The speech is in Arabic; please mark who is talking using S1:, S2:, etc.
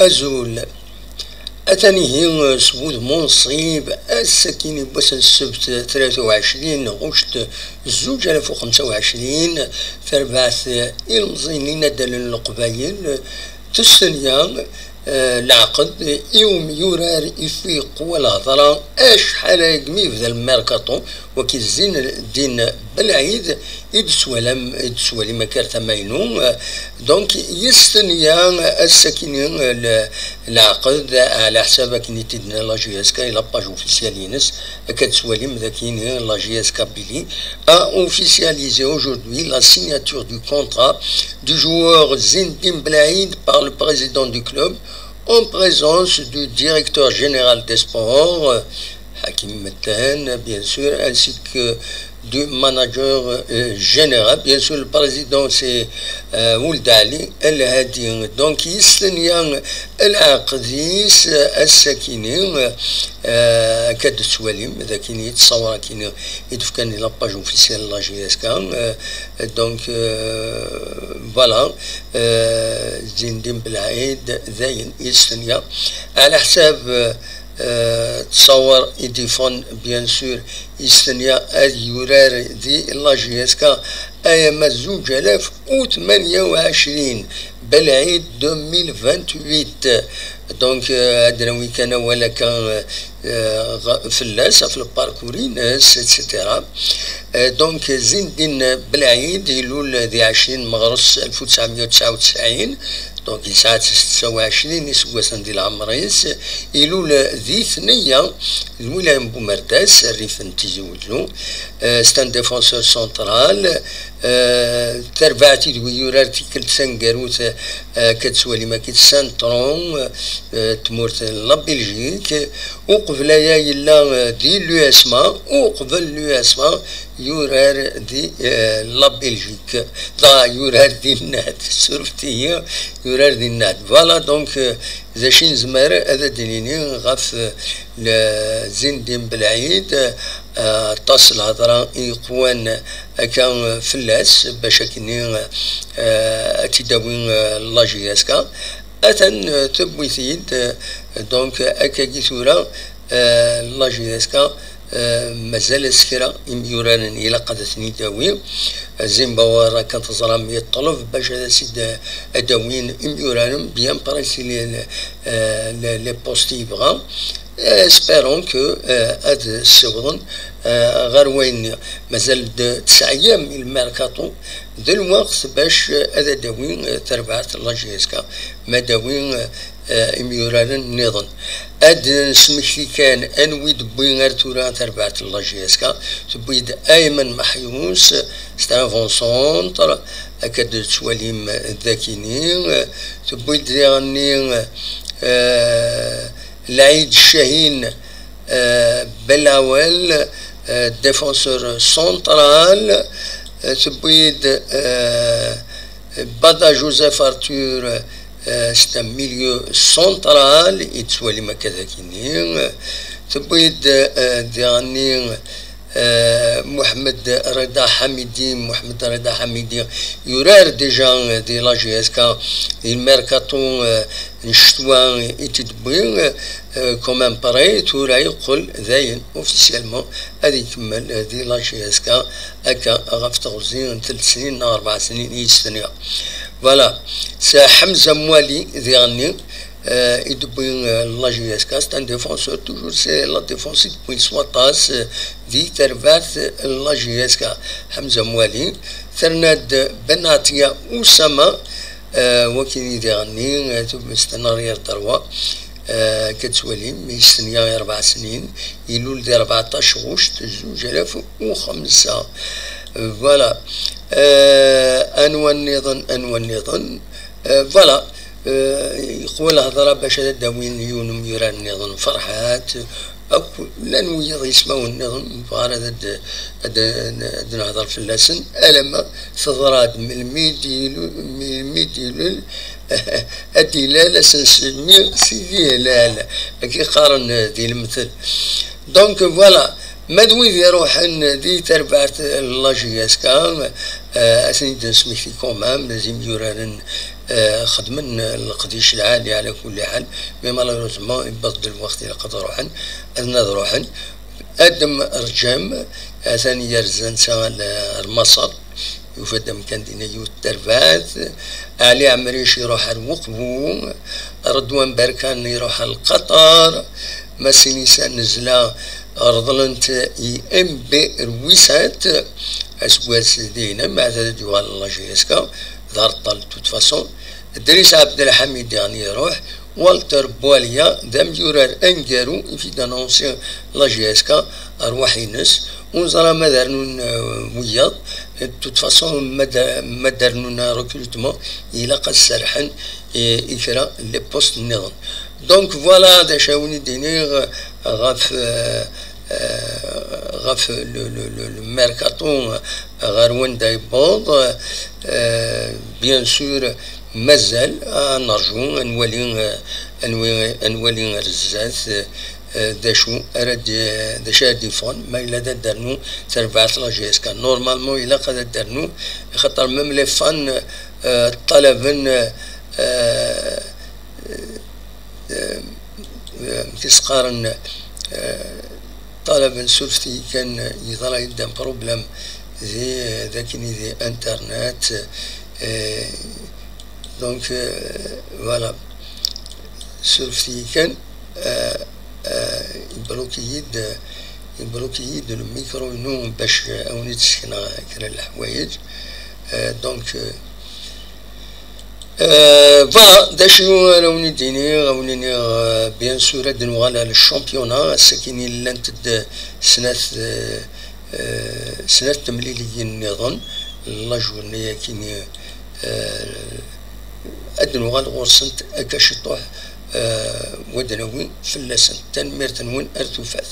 S1: أزول أتاني هي سبود منصيب السكيني بس السبت 23 غشت 2025 تربعث المزينين دل القبايل تسنيا العقد يوم يورار يفيق والهضرة أشحال قمي في الميركاتو وكي الزين الدين بالعيد يدسوالي مكارتا ماينو دونك يستنيا الساكنين العقد على حساب كي تدنا لا جي اس كا لا باج اوفيسيالينس كتسوالي مذاكين لا جي اس كا بيلي a officialisé aujourd'hui la signature du contrat du joueur Zinedine Blaïd par le président du club en présence du directeur général des sports, Hakim Metten, bien sûr, ainsi que du manager général. Bien sûr, le président, c'est Ould Ali El Hadi. Donc, Yistanian El Aqdis El Sakini, كاد السواليم إذا كاين يتصور كاين يدفكاني لاباج اوفيسيال لا جي اس كا دونك فوالا زين بالعيد زين يستنيا على حساب تصور يديفون بيان سور يستنيا اليورار دي لا جي اس كا ايام 2028 بالعيد 2028 دونك ادراوي كان ولا كان فلاس في الباركورين اتسيتيرا دونك زين الدين بالعيد يلول ذي 20 مغرس 1999 دونك يسعة 26 يسوى ديال العمريس يلول ذي ثنية الولاية بومرداس الريف نتيزولو ستان ديفونسور سنترال تربعتي دويورارتي كنت سنقاروت كتسوالي ما كنت سانترون تمورت لا بلجيك وقبل يلا دي لو اسما وقبل لو اسما يورار دي لا بلجيك لا يورار دي الناد سورفتي يورار دي الناد فوالا دونك زاشين زمار هذا دينيني غاف زين دين بالعيد تصل هضرة يقوان كان فلاس باش كني تداوين لا جي اس كا اتن تبويثيد دونك اكاكي ثورا لا جي اس كا مازال سكرا يوران الى قدتني داوي زين بوارا كانت زرام يطلب باش هذا سيد اداوين يوران بيان بريسي لي بوست يبغى اسبيرون كو هاد السوضن غير وين مازال 9 ايام من الميركاتو دلوقت باش هذا داوين تربعت لا جي اس كا ما داوين اميوران النظام اد نسمكلي كان انوي دبوين غير تورا تربعت لا جي اس كا تبويد ايمن محيوس ستان سونتر اكاد تواليم ذاكينين تبويد يعني العيد الشاهين بلاول ديفونسور سنترال تبويد بدا جوزيف ارتور c'est un milieu central يتسوالي ما كذا كينين تبويد دياني محمد رضا حميدي يورار ديجا دي لا جي اس كا الميركاتو نشتوا يتدبوين كومان باراي تورا يقول ذاين اوفيسيالمون هذه يكمل دي لا جي اس كا هكا غاف تغزين 3 سنين 4 سنين يستنيا فوالا سا حمزة موالي ذياني يدبوين لا جي اس كا ستان ديفونسور توجور سي لا ديفونس بوين سواتاس دي تربات لا جي اس كا حمزة موالي ثرناد بناتيا أسامة وكي يدغني استنارير دروا كتسوالي ميستنيا 4 سنين يلول دي 14 غشت 2005 فوالا انوى النظام فوالا يقول هضره باش هذا داوين يونم يرى النظام فرحات أو لا نويض يسمعوا النظام فهذا نهضر في اللسن ألم ثضرات من الميديلو أدي لا لسن سيدي لا كي قارن دي المثل دونك فوالا مدوي في روح دي تربعت لا جي اس كا اسني نسمي في كومام لازم يوران خدمن القديش العالي على كل حال، مي مالوروزمون يبدل الوقت إلى قد روحن أذنا روحن أدم رجام ثاني يرزن سال المصر يفدم كان دينيو التربات علي عمريش يروح الوقبو رضوان بركان يروح القطر مسينيسان نزلا رضلنت ام بي رويسات اسواس دينا مع ذا ديوال الله جيسكا دار طال توت فاسون دريس عبد الحميد يعني يروح والتر بواليا دام يورار انجارو في دانونسي لا جيسكا ارواح ينس ونزرا مدرنون وياض توت فاسون مدرنون ريكروتمون الى قد سرحن إكرا لي بوست النظام دونك فوالا دا شاوني ديني غاف الميركاتو غاروان دايبوض بيان سور مازال نرجو انولي رزاز داشو اراد داشا ديفون ما الا دارنو تربعت لا جي اس كا نورمالمون الا قد دارنو خاطر ميم لي فان طلبن تسقارن طلبا سلفتي كان يظل يدم بروبلم ذي ذاكني ذي انترنت دونك فوالا سلفتي كان يبلوكي يد الميكرو نوم باش اوني تسكنا كرا الحوايج دونك فوالا دا شنو راوني ديني راوني بيان سور هاد نوغالا للشامبيونا ساكيني لانت سنة تمليلي النظام لا جورنيا كيني هاد نوغال غورسنت اكاشطوح ودنوين فلاسن تنمير تنوين ارتوفات